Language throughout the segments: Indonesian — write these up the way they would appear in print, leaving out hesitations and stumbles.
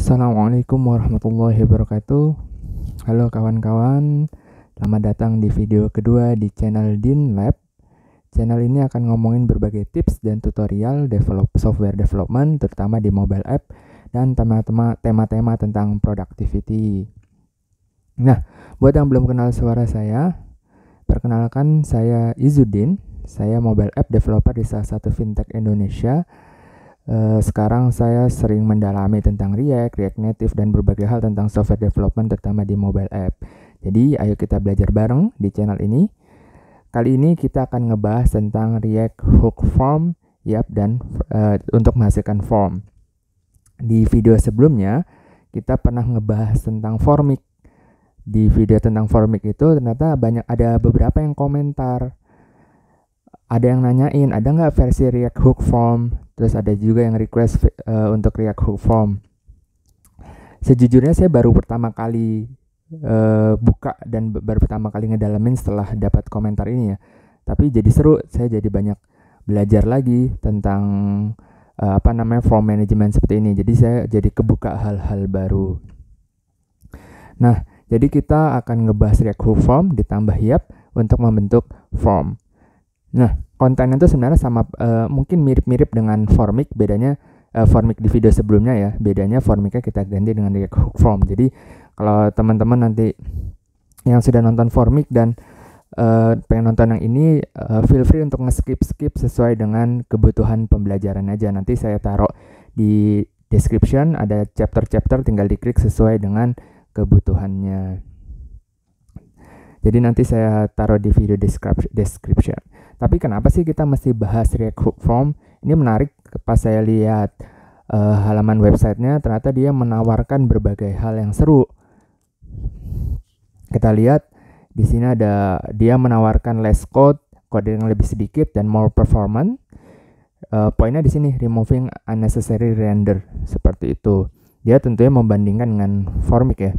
Assalamualaikum warahmatullahi wabarakatuh. Halo kawan-kawan, selamat datang di video kedua di channel Din Lab. Channel ini akan ngomongin berbagai tips dan tutorial software development, terutama di mobile app, dan tema-tema tentang productivity. Nah, buat yang belum kenal suara saya, perkenalkan saya Izudin. Saya mobile app developer di salah satu fintech Indonesia. Sekarang saya sering mendalami tentang React Native, dan berbagai hal tentang software development terutama di mobile app. Jadi ayo kita belajar bareng di channel ini. Kali ini kita akan ngebahas tentang React Hook Form, dan untuk menghasilkan form. Di video sebelumnya kita pernah ngebahas tentang Formik. Di video tentang Formik itu ternyata ada beberapa yang komentar. Ada yang nanyain, ada nggak versi React Hook Form? Terus ada juga yang request untuk React Hook Form. Sejujurnya saya baru pertama kali buka dan baru pertama kali ngedalamin setelah dapat komentar ini ya. Tapi jadi seru, saya jadi banyak belajar lagi tentang form management seperti ini. Jadi saya jadi kebuka hal-hal baru. Nah, jadi kita akan ngebahas React Hook Form ditambah Yap untuk membentuk form. Nah, kontennya itu sebenarnya sama, mungkin mirip-mirip dengan Formik, bedanya Formik di video sebelumnya ya, bedanya Formiknya kita ganti dengan React Hook Form. Jadi kalau teman-teman nanti yang sudah nonton Formik dan pengen nonton yang ini, feel free untuk nge-skip sesuai dengan kebutuhan pembelajaran aja. Nanti saya taruh di description, ada chapter-chapter, tinggal diklik sesuai dengan kebutuhannya. Jadi nanti saya taruh di video description. Tapi kenapa sih kita mesti bahas React Hook Form? Ini menarik, pas saya lihat halaman websitenya, ternyata dia menawarkan berbagai hal yang seru. Kita lihat di sini ada dia menawarkan less code yang lebih sedikit dan more performance. Poinnya di sini removing unnecessary render, seperti itu. Dia tentunya membandingkan dengan Formik ya.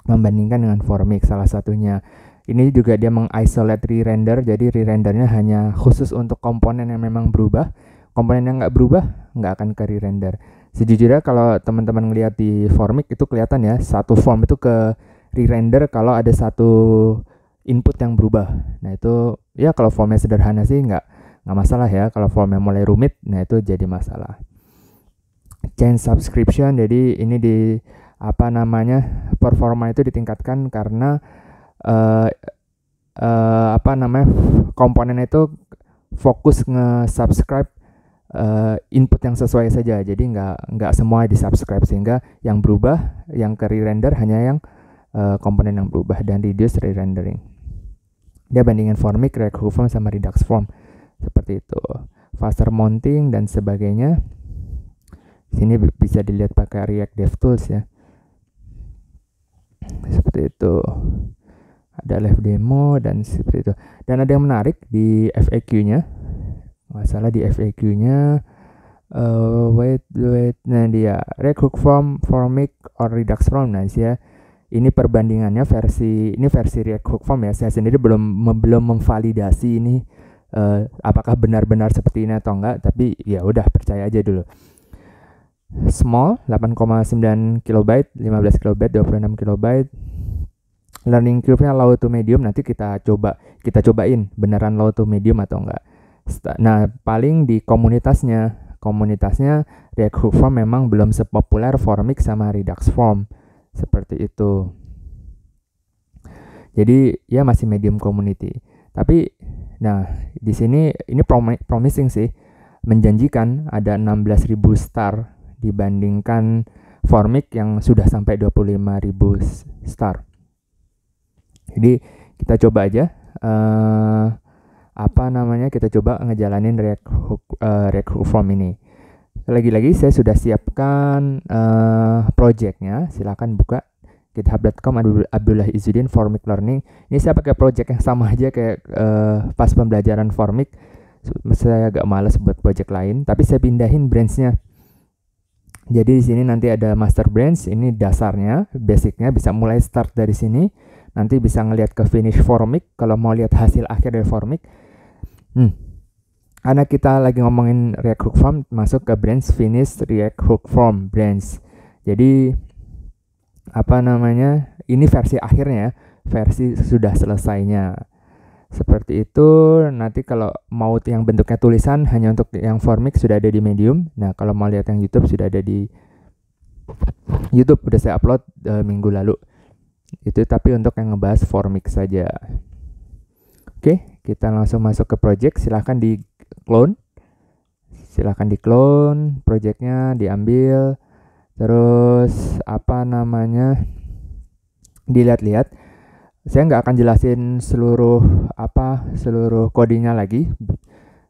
Membandingkan dengan Formik salah satunya. Ini juga dia mengisolate re-render, jadi re-rendernya hanya khusus untuk komponen yang memang berubah. Komponen yang nggak berubah nggak akan ke re-render. Sejujurnya kalau teman-teman ngelihat di Formik itu kelihatan ya, satu form itu ke re-render kalau ada satu input yang berubah. Nah itu ya kalau formnya sederhana sih nggak masalah ya. Kalau formnya mulai rumit, nah itu jadi masalah. Change subscription, jadi ini performa itu ditingkatkan karena komponen itu fokus nge-subscribe input yang sesuai saja, jadi nggak semua di-subscribe, sehingga yang berubah, yang ke re-render hanya yang komponen yang berubah, dan reduce re-rendering. Dia bandingin Formik, React Hook Form sama Redux Form, seperti itu. Faster mounting dan sebagainya. Sini bisa dilihat pakai React DevTools ya, seperti itu. Ada live demo dan seperti itu. Dan ada yang menarik di FAQ-nya. Masalah di FAQ-nya. Nah dia React Hook Form, Formik, or Redux Form. Nah ya, ini perbandingannya versi React Hook Form ya. Saya sendiri belum memvalidasi ini apakah benar-benar seperti ini atau enggak. Tapi ya udah, percaya aja dulu. Small 8,9 KB, 15 KB, 26 KB. Learning curve-nya low to medium, nanti kita cobain beneran low to medium atau enggak. Nah, paling di komunitasnya React Hook Form memang belum sepopuler Formik sama Redux Form, seperti itu. Jadi ya masih medium community. Tapi nah, di sini ini promising sih, menjanjikan, ada 16.000 star dibandingkan Formik yang sudah sampai 25.000 star. Jadi kita coba aja kita coba ngejalanin React Hook Form ini. Lagi-lagi saya sudah siapkan projectnya, silakan buka github.com Abdullah Izudin Formik Learning. Ini saya pakai project yang sama aja kayak pas pembelajaran Formik. Saya agak malas buat project lain, tapi saya pindahin branch-nya. Jadi di sini nanti ada master branch, ini dasarnya, basicnya, bisa mulai start dari sini. Nanti bisa ngelihat ke finish Formik kalau mau lihat hasil akhir dari Formik. Karena kita lagi ngomongin React Hook Form, masuk ke branch finish React Hook Form branch. Jadi apa namanya, ini versi akhirnya, versi sudah selesainya. Seperti itu. Nanti kalau mau yang bentuknya tulisan, hanya untuk yang Formik sudah ada di Medium. Nah, kalau mau lihat yang YouTube sudah ada di YouTube, udah saya upload minggu lalu. Itu tapi untuk yang ngebahas Formik saja. Oke, kita langsung masuk ke project. Silahkan di clone. Silahkan di clone, projectnya diambil. Terus apa namanya, dilihat-lihat. Saya nggak akan jelasin seluruh codingnya lagi.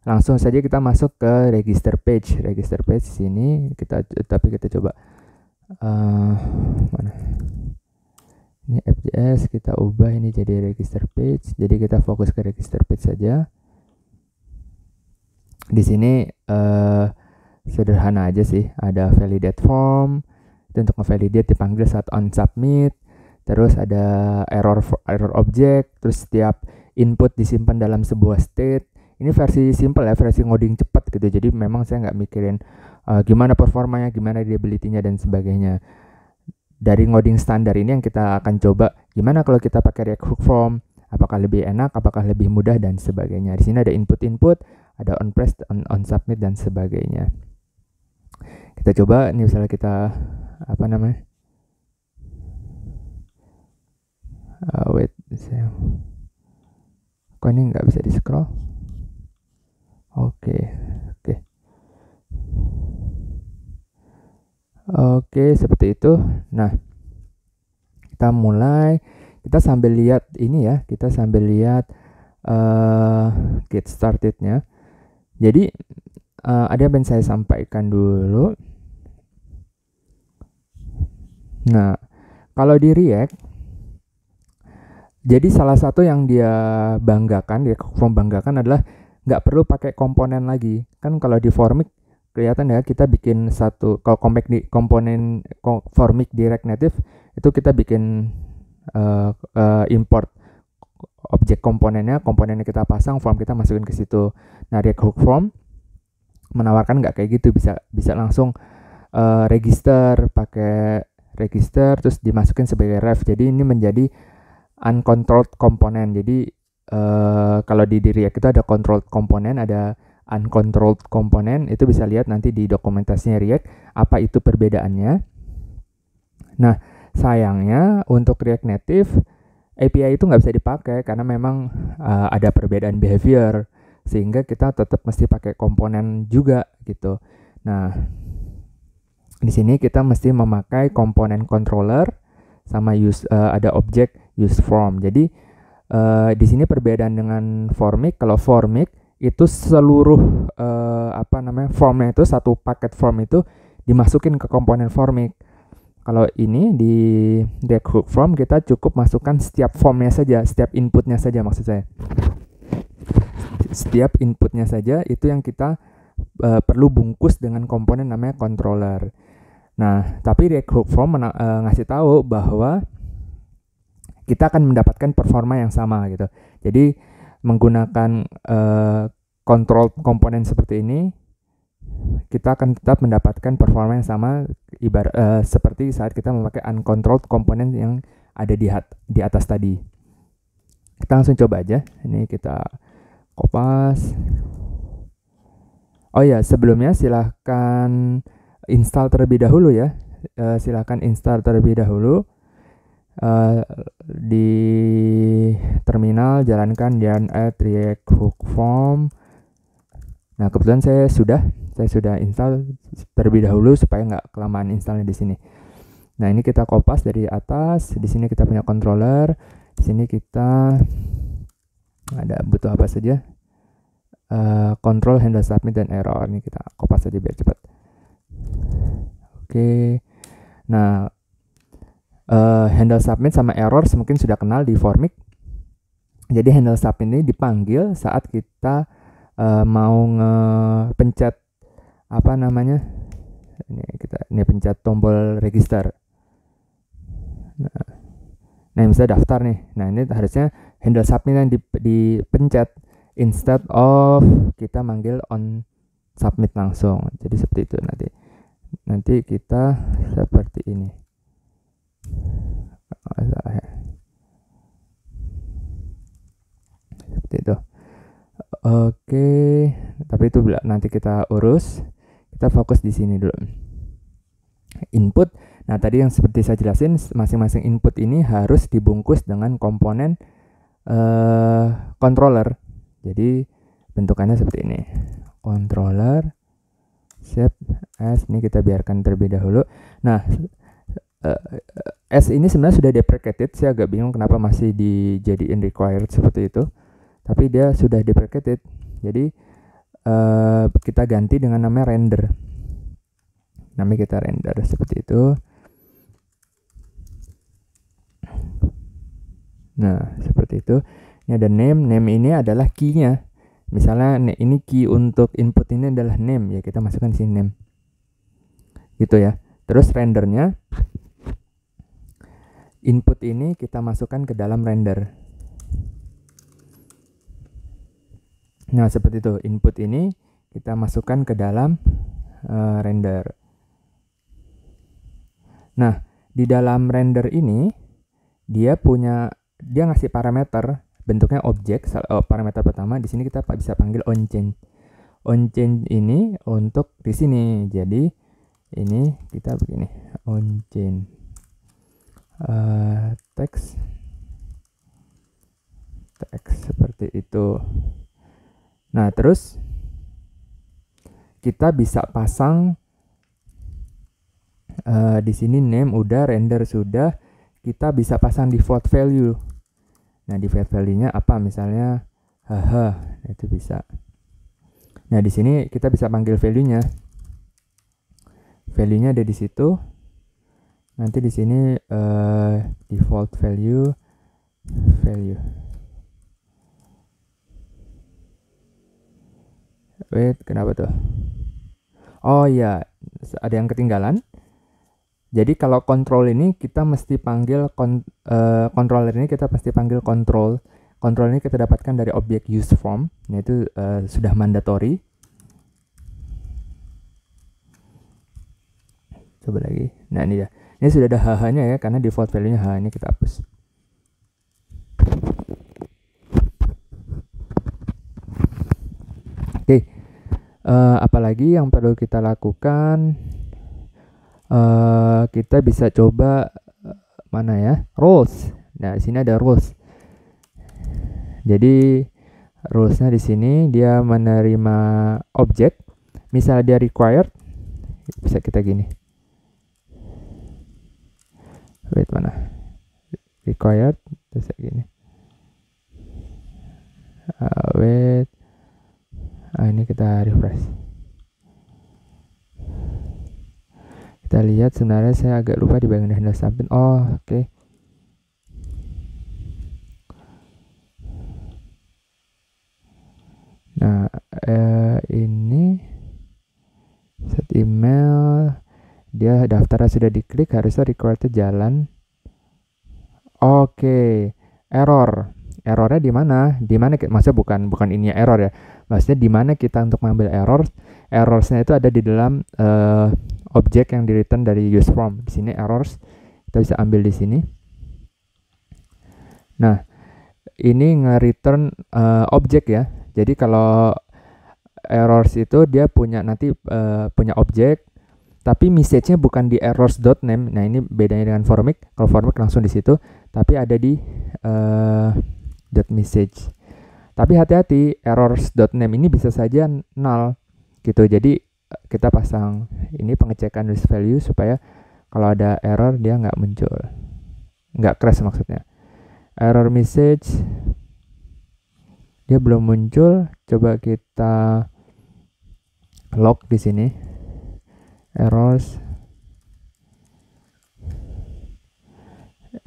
Langsung saja kita masuk ke register page. Register page sini kita coba mana? Ini app.js, kita ubah ini jadi register page. Jadi kita fokus ke register page saja. Di sini sederhana aja sih. Ada validate form. Itu untuk nge-validate dipanggil saat on submit. Terus ada error object, terus setiap input disimpan dalam sebuah state. Ini versi simple ya, versi ngoding cepat gitu. Jadi memang saya nggak mikirin gimana performanya, gimana readability-nya dan sebagainya. Dari ngoding standar ini yang kita akan coba gimana kalau kita pakai React Hook Form, apakah lebih enak, apakah lebih mudah dan sebagainya. Di sini ada input-input, ada on press, on submit dan sebagainya. Kita coba ini misalnya kita apa namanya? Wait, kok ini nggak bisa di scroll? Oke, seperti itu. Nah, kita mulai. Kita sambil lihat ini ya, kita sambil lihat get started-nya. Jadi ada yang pengen saya sampaikan dulu. Nah, kalau di React, jadi salah satu yang dia banggakan, dia banggakan adalah nggak perlu pakai komponen lagi. Kan kalau di Formik kelihatan ya, kita bikin satu, kalau komponen Formik di React Native itu kita bikin import objek komponennya kita pasang, form kita masukin ke situ. Nah, React Hook Form menawarkan nggak kayak gitu, bisa langsung register, pakai register terus dimasukin sebagai ref. Jadi ini menjadi uncontrolled komponen. Jadi kalau di React itu ada controlled komponen, ada uncontrolled komponen. Itu bisa lihat nanti di dokumentasinya React apa itu perbedaannya. Nah, sayangnya untuk React Native API itu nggak bisa dipakai karena memang ada perbedaan behavior, sehingga kita tetap mesti pakai komponen juga gitu. Nah, di sini kita mesti memakai komponen controller sama ada objek use form. Jadi di sini perbedaan dengan Formik. Kalau Formik itu seluruh formnya itu, satu paket form itu dimasukin ke komponen Formik. Kalau ini di React Hook Form kita cukup masukkan setiap formnya saja, setiap inputnya saja maksud saya. Setiap inputnya saja itu yang kita perlu bungkus dengan komponen namanya controller. Nah, tapi React Hook Form ngasih tahu bahwa kita akan mendapatkan performa yang sama gitu. Jadi menggunakan control komponen seperti ini, kita akan tetap mendapatkan performa yang sama seperti saat kita memakai uncontrolled komponen yang ada di atas tadi. Kita langsung coba aja. Ini kita kopas. Oh ya, sebelumnya silahkan install terlebih dahulu ya. Silahkan install terlebih dahulu. Di terminal jalankan yarn add React Hook Form. Nah, kebetulan saya sudah install terlebih dahulu supaya nggak kelamaan installnya di sini. Nah, ini kita kopas dari atas. Di sini kita punya controller. Di sini kita ada butuh apa saja. Control, handle, submit, dan error. Ini kita kopas saja biar cepat. Oke. Nah, handle submit sama error mungkin sudah kenal di Formik. Jadi handle submit ini dipanggil saat kita mau ngepencet ini pencet tombol register. Nah, misalnya daftar nih. Nah, ini harusnya handle submit yang dipencet instead of kita manggil on submit langsung. Jadi seperti itu nanti. nanti kita seperti ini. Seperti itu. Oke, tapi itu nanti kita urus. Kita fokus di sini dulu. Input. Nah, tadi yang seperti saya jelasin, masing-masing input ini harus dibungkus dengan komponen controller. Jadi bentukannya seperti ini. Controller shape as, ini kita biarkan terlebih dahulu. Nah, S ini sebenarnya sudah deprecated. Saya agak bingung kenapa masih dijadiin required seperti itu. Tapi dia sudah deprecated. Jadi kita ganti dengan namanya render. Namanya kita render seperti itu. Nah, seperti itu. Ini ada name. Name ini adalah key-nya. Misalnya ini key untuk input ini adalah name, ya kita masukkan di sini name. Gitu ya. Terus rendernya, input ini kita masukkan ke dalam render. Nah, seperti itu. Input ini kita masukkan ke dalam render. Nah, di dalam render ini dia ngasih parameter bentuknya objek. Parameter pertama di sini kita bisa panggil onChange. OnChange ini untuk di sini. Jadi ini kita begini, onChange text seperti itu. Nah, terus kita bisa pasang di sini name udah, render sudah, kita bisa pasang default value. Nah, default value-nya apa? Misalnya haha, itu bisa. Nah, di sini kita bisa panggil value-nya. Value-nya ada di situ. Nanti di sini default value. Wait, kenapa tuh? Oh iya, ada yang ketinggalan. Jadi kalau control ini kita mesti panggil controller ini kita pasti panggil control. Control ini kita dapatkan dari objek useFrom. Nah, itu sudah mandatory. Coba lagi. Nah, ini ya. Ini sudah ada HH-nya ya, karena default value-nya H. Ini kita hapus. Oke. Apalagi yang perlu kita lakukan? Kita bisa coba mana ya, rules. Nah, di sini ada rules. Jadi rulesnya di sini dia menerima objek. Misalnya dia required, bisa kita gini. Wait, mana? Required, terus gini. Wait. Ini kita refresh. Kita lihat, sebenarnya saya agak lupa di bagian handle submit. Oh, oke. Nah, ini set email, dia daftarnya sudah diklik, harusnya required jalan. Oke, errornya di mana? Maksudnya bukan ininya error ya. Maksudnya di mana kita untuk mengambil errorsnya itu ada di dalam objek yang di return dari useFrom. Di sini errors kita bisa ambil di sini. Nah, ini nge-return objek ya. Jadi kalau errors itu dia punya punya objek, tapi message-nya bukan di errors.name. Nah, ini bedanya dengan Formic. Kalau Formic langsung di situ, tapi ada di .message. Tapi hati-hati, errors.name ini bisa saja null gitu. Jadi kita pasang ini pengecekan list value supaya kalau ada error dia nggak muncul, nggak crash maksudnya. Error message dia belum muncul. Coba kita log di sini. Errors,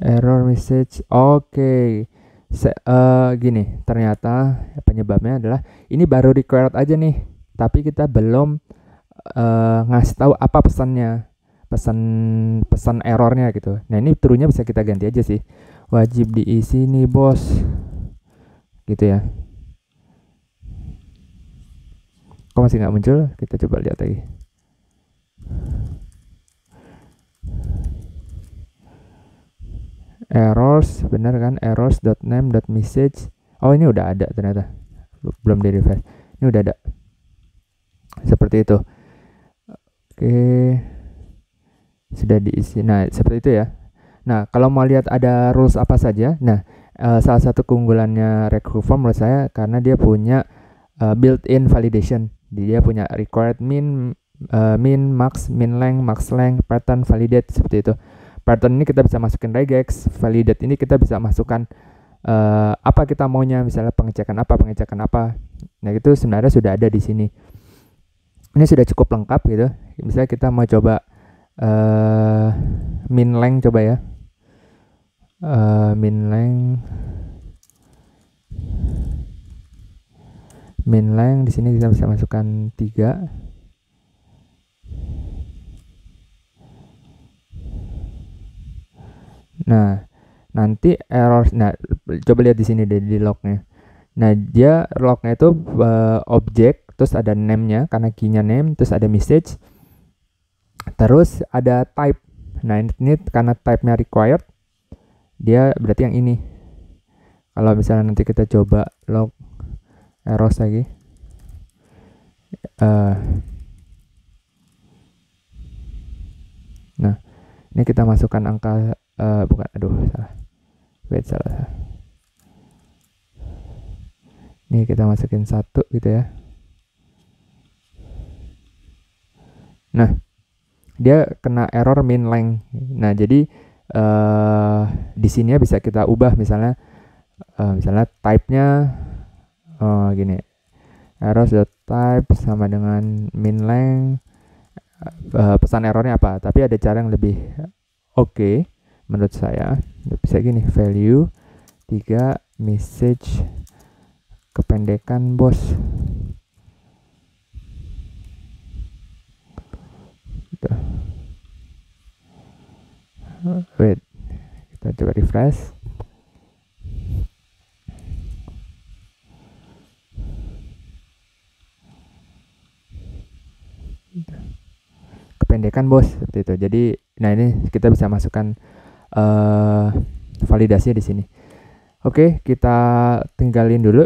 error message. Oke. Gini, ternyata penyebabnya adalah ini baru required aja nih, tapi kita belum ngasih tahu apa pesan errornya gitu. Nah, ini true-nya bisa kita ganti aja sih, wajib diisi nih bos, gitu ya. Kok masih nggak muncul? Kita coba lihat lagi. errors, bener kan, errors.name.message. Oh, ini udah ada ternyata, belum di refresh, ini udah ada seperti itu. Oke, sudah diisi. Nah, seperti itu ya. Nah, kalau mau lihat ada rules apa saja, nah salah satu keunggulannya Recruitform menurut saya karena dia punya built-in validation. Dia punya required min, max, min length, max length, pattern, validate, seperti itu. Pattern ini kita bisa masukin regex, validate ini kita bisa masukkan apa kita maunya, misalnya pengecekan apa. Nah, itu sebenarnya sudah ada di sini. Ini sudah cukup lengkap gitu. Misalnya kita mau coba min length, coba ya. Min length di sini kita bisa masukkan 3. Nah, nanti error, nah coba lihat di sini deh di lognya. Nah, dia lognya itu objek, terus ada name-nya karena key-nya name, terus ada message, terus ada type. Nah, ini karena type-nya required, dia berarti yang ini. Kalau misalnya nanti kita coba log errors lagi, nah ini kita masukkan angka bukan, aduh salah, salah. Ini kita masukin 1 gitu ya. Nah, dia kena error min length. Nah, jadi di sini ya bisa kita ubah, misalnya type-nya gini, errors.type sama dengan min length, pesan errornya apa, tapi ada cara yang lebih oke menurut saya. Bisa gini, value 3 message kependekan bos. Gitu. Wait, kita coba refresh. Kependekan bos, seperti itu. Jadi, nah ini kita bisa masukkan validasinya di sini. Oke, kita tinggalin dulu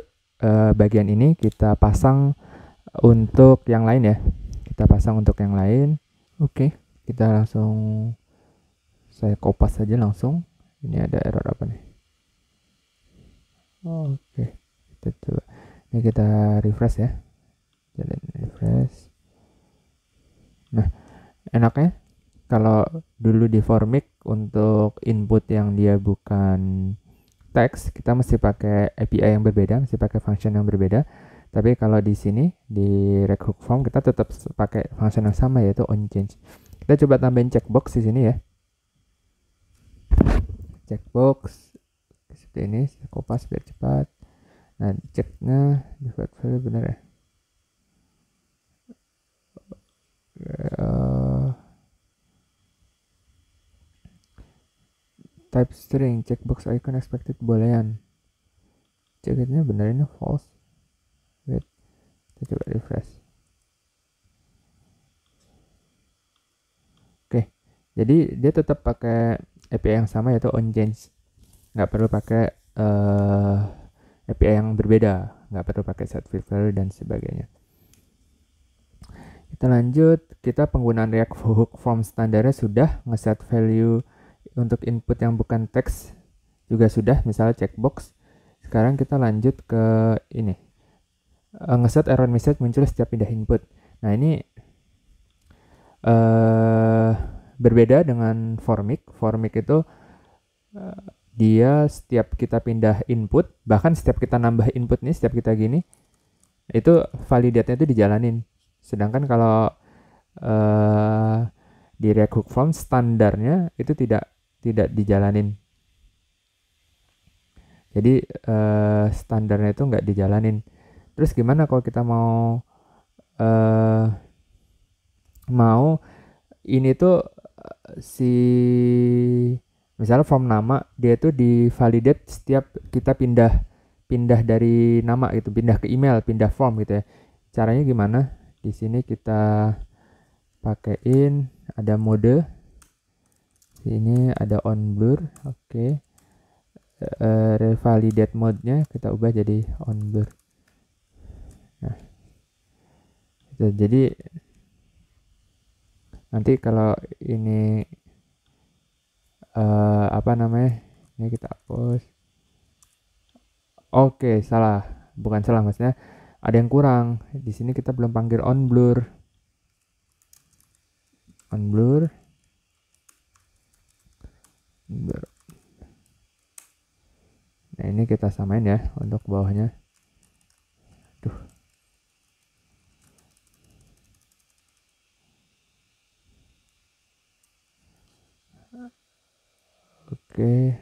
bagian ini, kita pasang untuk yang lain ya. Kita pasang untuk yang lain. Oke, kita langsung, saya kopas saja langsung. Ini ada error apa nih? Oke, kita coba. Ini kita refresh ya. Jalan refresh. Nah, enaknya kalau dulu di Formik untuk input yang dia bukan teks, kita mesti pakai API yang berbeda, mesti pakai function yang berbeda. Tapi kalau di sini di Recruitform kita tetap pakai function yang sama, yaitu onChange. Kita coba tambahin checkbox di sini ya. Checkbox seperti ini, saya kopas biar cepat. Nah, ceknya default value benar ya. Type string, checkbox icon expected boolean. Ceknya benar, ini false. Wait, kita coba refresh. Oke, jadi dia tetap pakai API yang sama, yaitu onChange. Nggak perlu pakai API yang berbeda, nggak perlu pakai set value dan sebagainya. Kita lanjut, kita penggunaan React Hook Form standarnya sudah, ngeset value untuk input yang bukan teks juga sudah, misalnya checkbox. Sekarang kita lanjut ke ini, ngeset error message muncul setiap pindah input. Nah, ini berbeda dengan Formik. Formik itu dia setiap kita pindah input, bahkan setiap kita nambah input nih, setiap kita gini, itu validate-nya itu dijalanin. Sedangkan kalau di React Hook Form standarnya itu tidak dijalanin. Jadi standarnya itu nggak dijalanin. Terus gimana kalau kita mau ini tuh si misalnya form nama, dia tuh di validate setiap kita pindah dari nama gitu, pindah ke email, pindah form gitu ya. Caranya gimana? Di sini kita pakaiin ada mode. Ini ada on blur. Oke. revalidate mode-nya kita ubah jadi on blur. Nah, jadi nanti kalau ini apa namanya, ini kita hapus. Oke, salah, bukan salah, maksudnya ada yang kurang di sini, kita belum panggil on blur. Blur. Nah, ini kita samain ya untuk bawahnya. Duh. Oke.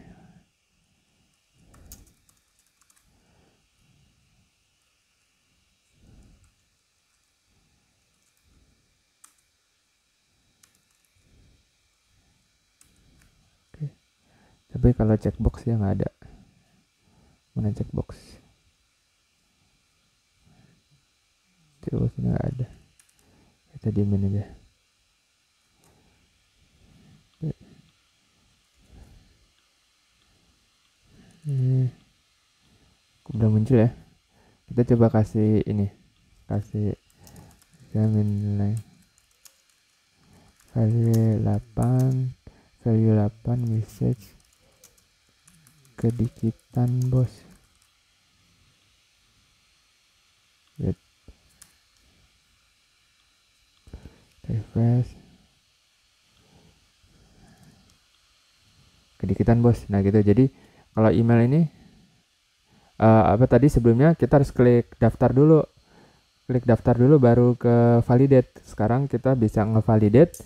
Tapi kalau checkbox ya nggak ada. Mana checkbox? Checkboxnya nggak ada. Kita diemin aja. Udah muncul ya. Kita coba kasih ini, kasih jamin length value 8 message kedikitan bos. Refresh, kedikitan bos. Nah gitu. Jadi kalau email ini apa tadi sebelumnya kita harus klik daftar dulu, baru ke validate. Sekarang kita bisa ngevalidate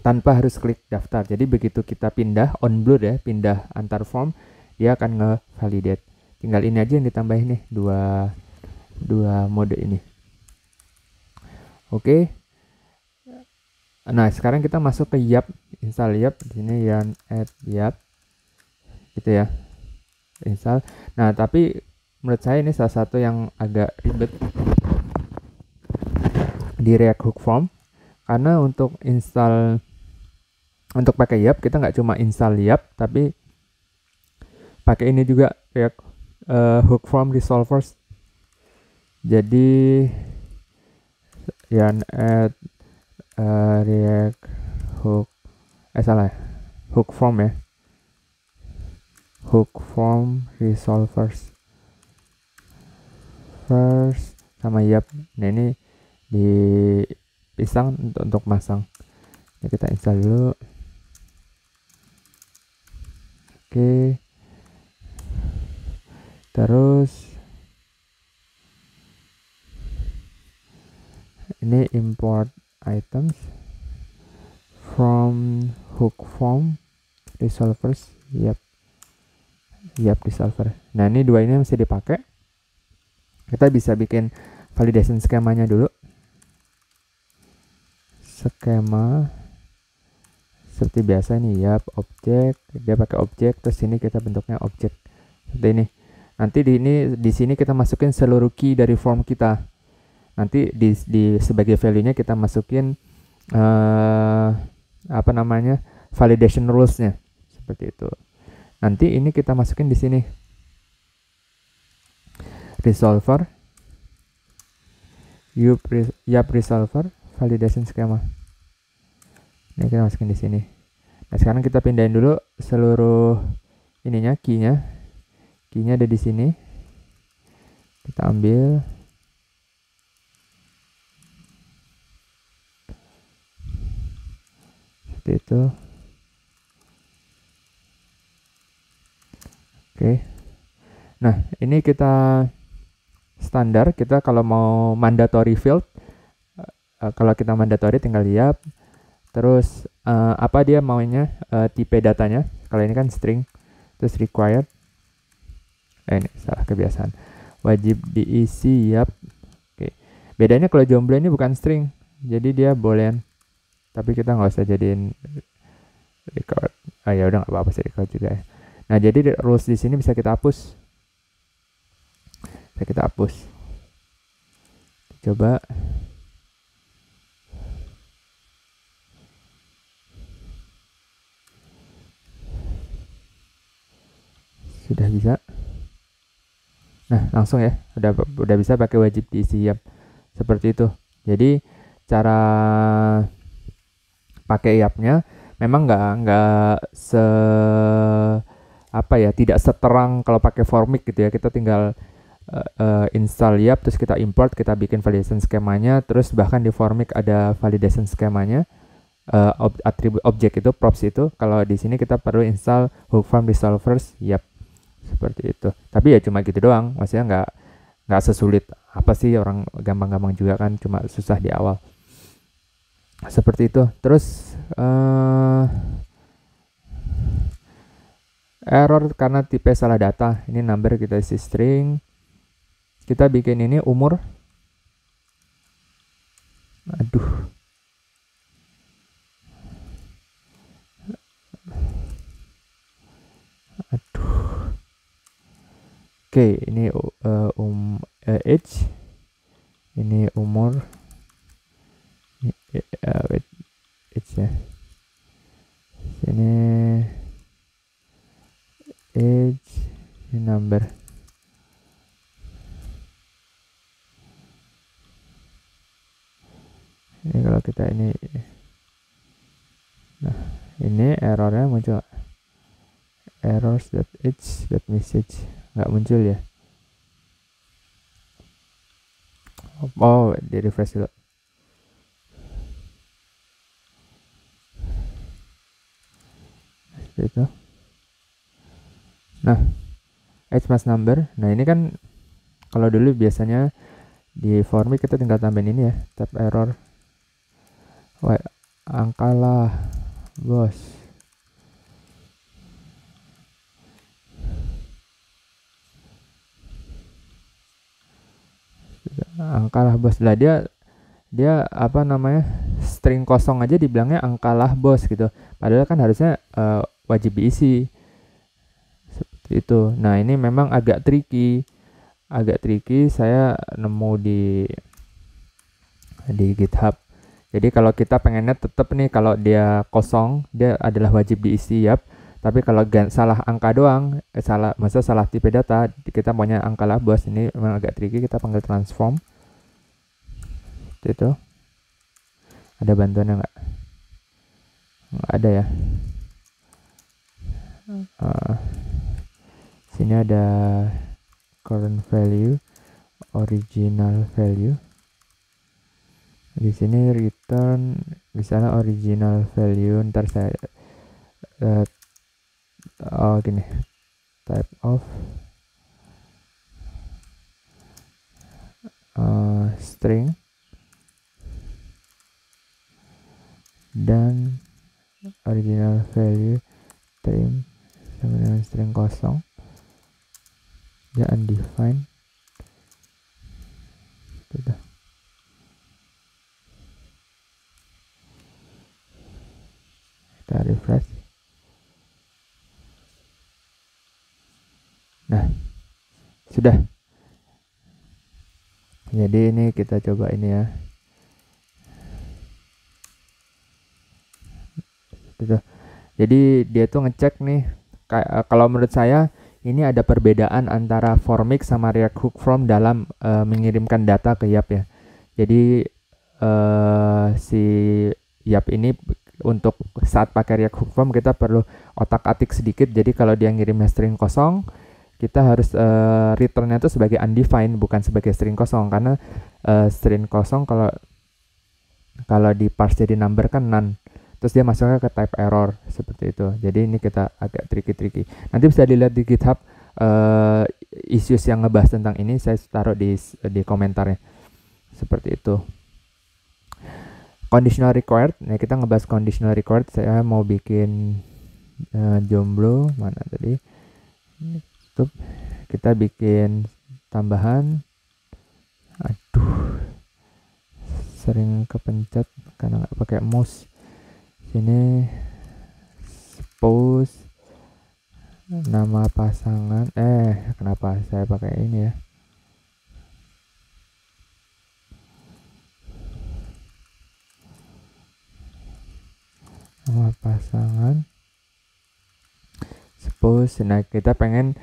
tanpa harus klik daftar. Jadi begitu kita pindah on blur ya, pindah antar form, dia akan ngevalidate. Tinggal ini aja yang ditambahin nih, dua mode ini. Oke. Nah, sekarang kita masuk ke Yap, install Yap. Di sini yarn add Yap. Gitu ya. Install. Nah, tapi menurut saya ini salah satu yang agak ribet di React Hook Form, karena untuk pakai Yap kita nggak cuma install Yap, tapi pakai ini juga, React Hook Form Resolvers. Jadi yarn add React Hook Hook Form ya, Hook Form Resolvers first sama Yap. Nah, ini dipisang untuk masang. Ini kita install dulu. Oke. Terus ini import items from hook form resolvers. Yap resolver. Nah, ini dua ini mesti dipakai. Kita bisa bikin validation skemanya dulu. Skema seperti biasa nih, Yap objek, dia pakai objek, terus ini kita bentuknya objek seperti ini. Nanti di sini kita masukin seluruh key dari form kita. Nanti di sebagai value-nya kita masukin apa namanya, validation rules-nya seperti itu. Nanti ini kita masukin di sini resolver, Yap resolver validation schema. Ini kita masukin di sini. Nah, sekarang kita pindahin dulu seluruh ininya, key-nya ada di sini. Kita ambil. Seperti itu. Oke. Nah, ini kita standar. Kita kalau mau mandatory field, kalau kita mandatory tinggal Yap. Terus apa dia maunya, tipe datanya. Kalau ini kan string, terus required. Ini salah kebiasaan. Wajib diisi Yap. Oke. Bedanya kalau jomblo ini bukan string, jadi dia boolean. Tapi kita nggak usah jadiin record. Ya udah, nggak apa-apa sih record juga ya. Nah, jadi rules di sini bisa kita hapus. Coba. sudah bisa. Nah, langsung ya, udah bisa pakai wajib diisi YAP seperti itu. Jadi cara pakai YAP-nya memang nggak tidak seterang kalau pakai Formik gitu ya. Kita tinggal install YAP, terus kita import, kita bikin validation skemanya, terus bahkan di Formik ada validation skemanya, atribut objek itu, props itu. Kalau di sini kita perlu install hook farm resolvers YAP seperti itu. Tapi ya cuma gitu doang, maksudnya nggak sesulit apa sih, orang gampang-gampang juga kan, cuma susah di awal seperti itu. Terus error karena tipe salah data. Ini number kita isi string, kita bikin ini umur. Aduh, oke, ini age, ini umur, age ya, ini age, ini number. Ini kalau kita ini, nah ini errornya muncul, errors.age.message nggak muncul ya. Oh, di refresh dulu. Seperti itu. Nah, age mas number. Nah, ini kan kalau dulu biasanya di Formik kita tinggal tambahin ini ya, tab error. Wah, angka lah, bos. Angka lah bos lah, dia apa namanya, string kosong aja dibilangnya angka lah bos gitu, padahal kan harusnya wajib diisi seperti itu. Nah, ini memang agak tricky, saya nemu di GitHub. Jadi kalau kita pengennya tetap nih, kalau dia kosong dia adalah wajib diisi YAP, tapi kalau salah angka doang, maksudnya salah tipe data, kita maunya angka lah bos. Ini memang agak tricky, kita panggil transform. Itu ada bantuannya nggak ada ya. Sini ada current value, original value. Di sini return misalnya original value, ntar saya gini, type of string dan original value trim sama dengan string kosong, dia undefined. Sudah. Kita refresh. Nah, sudah. Jadi ini kita coba ini ya. Jadi dia tuh ngecek nih, kalau menurut saya ini ada perbedaan antara Formik sama React Hook From dalam mengirimkan data ke YAP ya. Jadi si YAP ini untuk saat pakai React Hook From kita perlu otak-atik sedikit. Jadi kalau dia ngirimnya string kosong, kita harus returnnya itu sebagai undefined, bukan sebagai string kosong, karena string kosong kalau di parse jadi number kan none, terus dia masuknya ke type error seperti itu. Jadi ini kita agak tricky. Nanti bisa dilihat di GitHub issues yang ngebahas tentang ini, saya taruh di komentarnya seperti itu. Conditional required. Nah, kita ngebahas conditional required. Saya mau bikin jomblo mana tadi. Kita bikin tambahan. Aduh, sering kepencet karena nggak pakai mouse. Sini suppose nama pasangan, kenapa saya pakai ini ya, nama pasangan suppose. Nah, kita pengen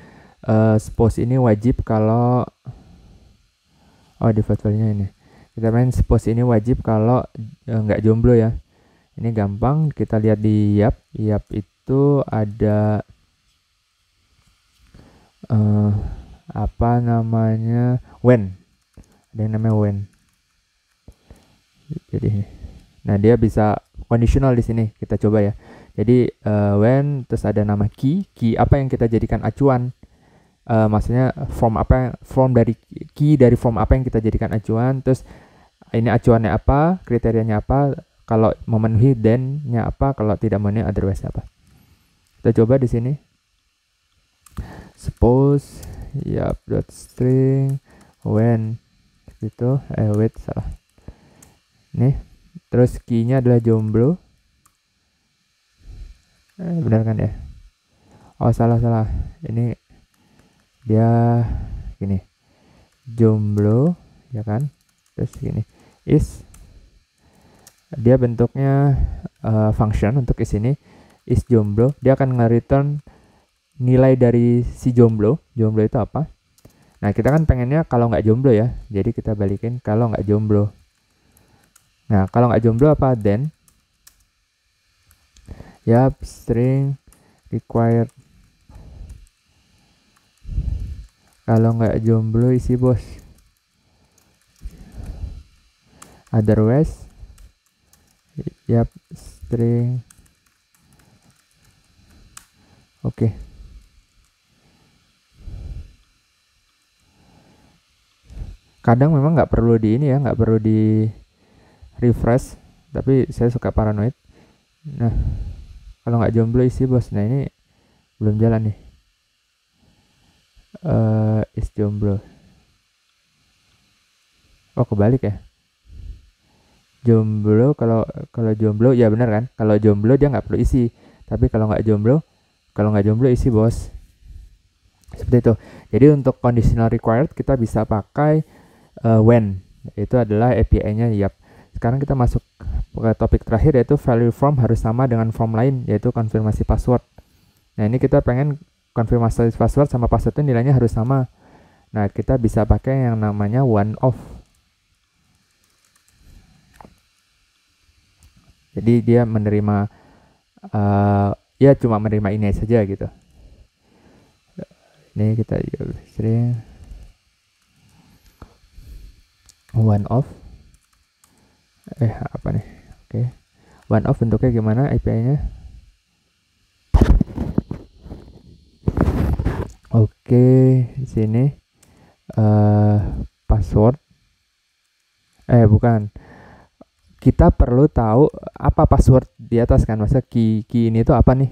suppose ini wajib kalau default value-nya ini. Kita main suppose ini wajib kalau nggak jomblo ya. Ini gampang, kita lihat di Yap. Yap itu ada apa namanya, when. Ada yang namanya when. Jadi nah dia bisa conditional di sini. Kita coba ya. Jadi when, terus ada nama key apa yang kita jadikan acuan. Maksudnya form dari key dari form apa yang kita jadikan acuan, terus ini acuannya apa, kriterianya apa, kalau memenuhi then-nya apa, kalau tidak memenuhi otherwise apa. Kita coba di sini. Suppose string when gitu, wait salah. Nih, terus key-nya adalah jomblo. Benar kan ya? Oh, salah. Ini dia gini, jomblo ya kan, terus gini is, dia bentuknya function untuk is ini, is jomblo. Dia akan nge-return nilai dari si jomblo itu apa. Nah kita kan pengennya kalau nggak jomblo ya, jadi kita balikin kalau nggak jomblo. Nah kalau nggak jomblo apa, then string required. Kalau nggak jomblo isi bos. Otherwise string. Oke. Kadang memang nggak perlu di ini ya, nggak perlu di refresh, tapi saya suka paranoid. Nah kalau nggak jomblo isi bos. Nah ini belum jalan nih. Is jomblo. Oh kebalik ya. Jomblo, kalau jomblo ya benar kan. Kalau jomblo dia nggak perlu isi, tapi kalau nggak jomblo isi bos. Seperti itu. Jadi untuk conditional required kita bisa pakai when. Itu adalah API-nya Yap. Sekarang kita masuk ke topik terakhir, yaitu value from harus sama dengan form lain, yaitu konfirmasi password. Nah ini kita pengen konfirmasi password sama password itu nilainya harus sama. Nah kita bisa pakai yang namanya one of. Jadi dia menerima ya cuma menerima ini saja gitu. Ini kita sering one of apa nih. Oke. One of bentuknya gimana API-nya? Oke, di sini password. Bukan. Kita perlu tahu apa password di atas kan. Masa key ini tuh apa nih?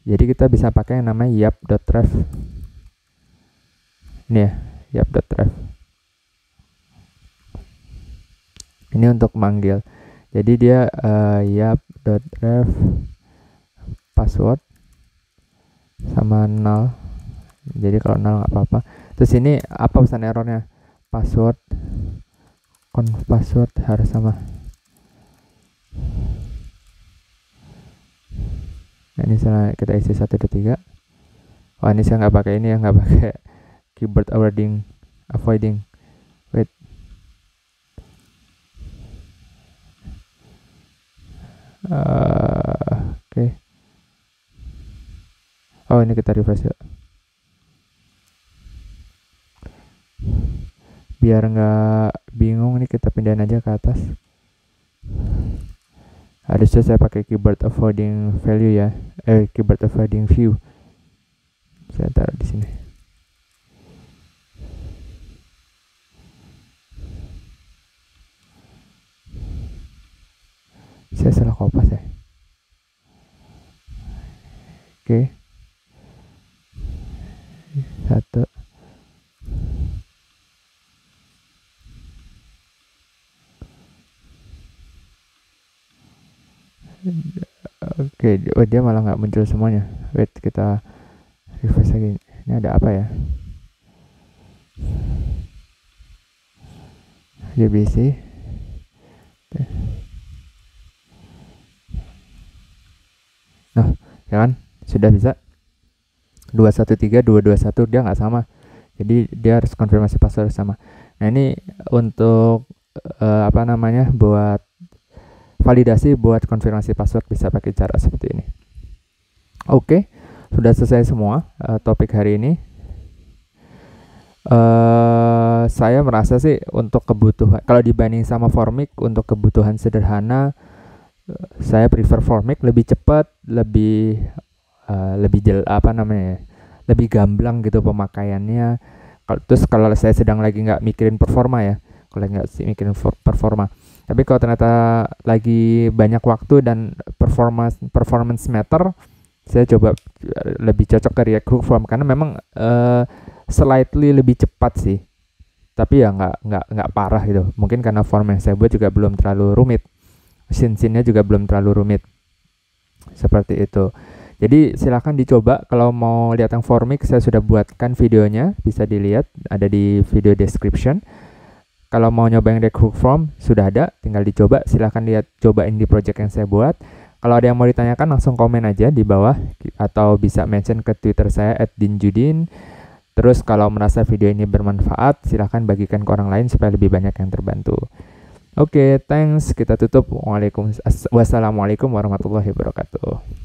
Jadi kita bisa pakai yang namanya yap.ref. Ini ya, yap.ref. Ini untuk manggil. Jadi dia yap.ref password sama null. Jadi kalau null nggak apa-apa. Terus ini apa pesan errornya? Password password harus sama. Nah ini salah, kita isi 1 2 3. Oh ini saya nggak pakai ini ya, nggak pakai keyboard avoiding. Wait. Oke. Oh ini kita refresh ya. Biar nggak bingung nih, kita pindahin aja ke atas. Harusnya saya pakai keyboard avoiding value ya, keyboard avoiding view. Saya taruh di sini. Saya salah kopas ya. Oke. 1. Oke, dia malah nggak muncul semuanya. Wait, kita refresh lagi. Ini ada apa ya? JBC. Nah, ya kan? Sudah bisa. 213.221 dia nggak sama. Jadi dia harus konfirmasi password sama. Nah ini untuk buat validasi, buat konfirmasi password bisa pakai cara seperti ini. Oke, sudah selesai semua topik hari ini. Saya merasa sih untuk kebutuhan, kalau dibanding sama Formik, untuk kebutuhan sederhana saya prefer Formik, lebih cepat, lebih lebih gamblang gitu pemakaiannya. Terus kalau saya sedang lagi nggak mikirin performa ya, kalau nggak sih mikirin performa, tapi kalau ternyata lagi banyak waktu dan performance matter, saya coba lebih cocok ke React Hook Form karena memang slightly lebih cepat sih, tapi ya nggak parah gitu. Mungkin karena form yang saya buat juga belum terlalu rumit, scene-nya juga belum terlalu rumit, seperti itu. Jadi silahkan dicoba. Kalau mau lihat yang Formik, saya sudah buatkan videonya, bisa dilihat, ada di video description. Kalau mau nyoba yang React Hook Form, sudah ada, tinggal dicoba. Silahkan lihat, cobain di project yang saya buat. Kalau ada yang mau ditanyakan, langsung komen aja di bawah, atau bisa mention ke Twitter saya @dinjudin. Terus kalau merasa video ini bermanfaat, silahkan bagikan ke orang lain supaya lebih banyak yang terbantu. Oke, thanks. Kita tutup. Wassalamualaikum warahmatullahi wabarakatuh.